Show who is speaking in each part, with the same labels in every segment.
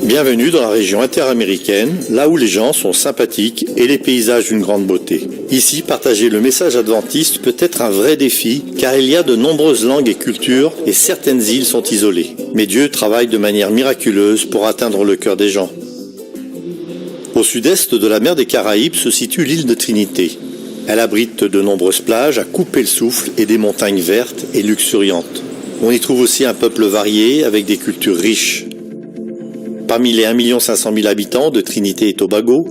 Speaker 1: Bienvenue dans la région interaméricaine, là où les gens sont sympathiques et les paysages d'une grande beauté. Ici, partager le message adventiste peut être un vrai défi, car il y a de nombreuses langues et cultures et certaines îles sont isolées. Mais Dieu travaille de manière miraculeuse pour atteindre le cœur des gens. Au sud-est de la mer des Caraïbes se situe l'île de Trinité. Elle abrite de nombreuses plages à couper le souffle et des montagnes vertes et luxuriantes. On y trouve aussi un peuple varié avec des cultures riches. Parmi les 1 500 000 habitants de Trinité et Tobago,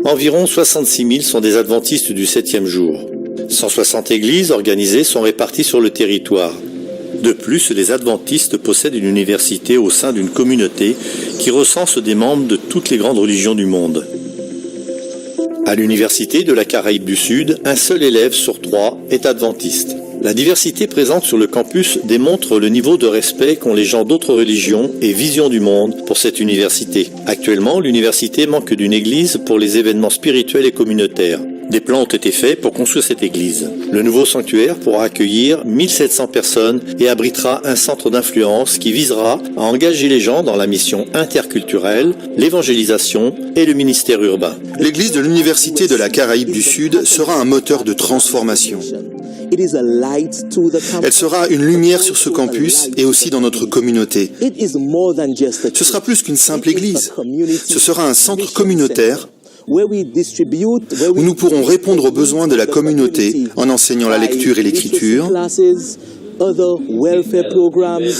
Speaker 1: environ 66 000 sont des adventistes du 7e jour. 160 églises organisées sont réparties sur le territoire. De plus, les adventistes possèdent une université au sein d'une communauté qui recense des membres de toutes les grandes religions du monde. À l'université de la Caraïbe du Sud, un seul élève sur 3 est adventiste. La diversité présente sur le campus démontre le niveau de respect qu'ont les gens d'autres religions et visions du monde pour cette université. Actuellement, l'université manque d'une église pour les événements spirituels et communautaires. Des plans ont été faits pour construire cette église. Le nouveau sanctuaire pourra accueillir 1700 personnes et abritera un centre d'influence qui visera à engager les gens dans la mission interculturelle, l'évangélisation et le ministère urbain.
Speaker 2: L'église de l'université de la Caraïbe du Sud sera un moteur de transformation. Elle sera une lumière sur ce campus et aussi dans notre communauté. Ce sera plus qu'une simple église. Ce sera un centre communautaire où nous pourrons répondre aux besoins de la communauté en enseignant la lecture et l'écriture,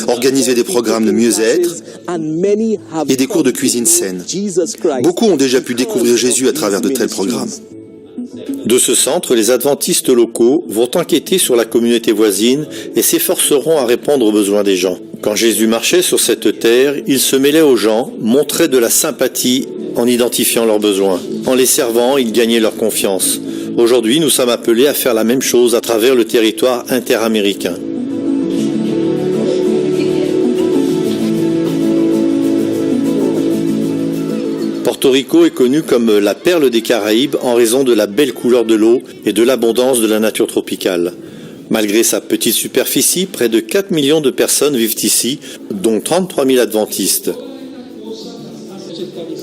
Speaker 2: organiser des programmes de mieux-être et des cours de cuisine saine. Beaucoup ont déjà pu découvrir Jésus à travers de tels programmes.
Speaker 1: De ce centre, les adventistes locaux vont enquêter sur la communauté voisine et s'efforceront à répondre aux besoins des gens. Quand Jésus marchait sur cette terre, il se mêlait aux gens, montrait de la sympathie en identifiant leurs besoins. En les servant, il gagnait leur confiance. Aujourd'hui, nous sommes appelés à faire la même chose à travers le territoire interaméricain. Porto Rico est connu comme la perle des Caraïbes en raison de la belle couleur de l'eau et de l'abondance de la nature tropicale. Malgré sa petite superficie, près de 4 millions de personnes vivent ici, dont 33 000 adventistes.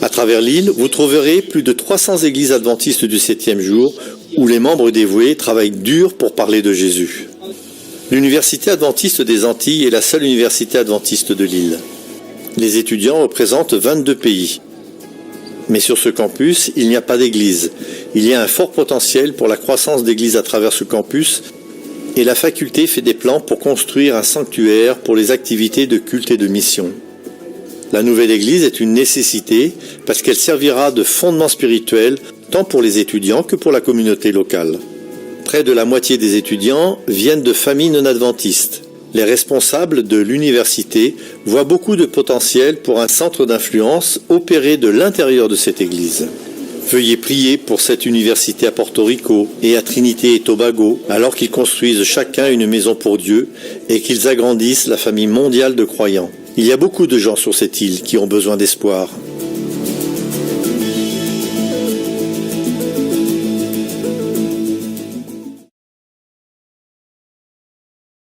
Speaker 1: À travers l'île, vous trouverez plus de 300 églises adventistes du 7e jour où les membres dévoués travaillent dur pour parler de Jésus. L'Université adventiste des Antilles est la seule université adventiste de l'île. Les étudiants représentent 22 pays. Mais sur ce campus, il n'y a pas d'église. Il y a un fort potentiel pour la croissance d'églises à travers ce campus et la faculté fait des plans pour construire un sanctuaire pour les activités de culte et de mission. La nouvelle église est une nécessité parce qu'elle servira de fondement spirituel tant pour les étudiants que pour la communauté locale. Près de la moitié des étudiants viennent de familles non adventistes. Les responsables de l'université voient beaucoup de potentiel pour un centre d'influence opéré de l'intérieur de cette église. Veuillez prier pour cette université à Porto Rico et à Trinité et Tobago, alors qu'ils construisent chacun une maison pour Dieu et qu'ils agrandissent la famille mondiale de croyants. Il y a beaucoup de gens sur cette île qui ont besoin d'espoir.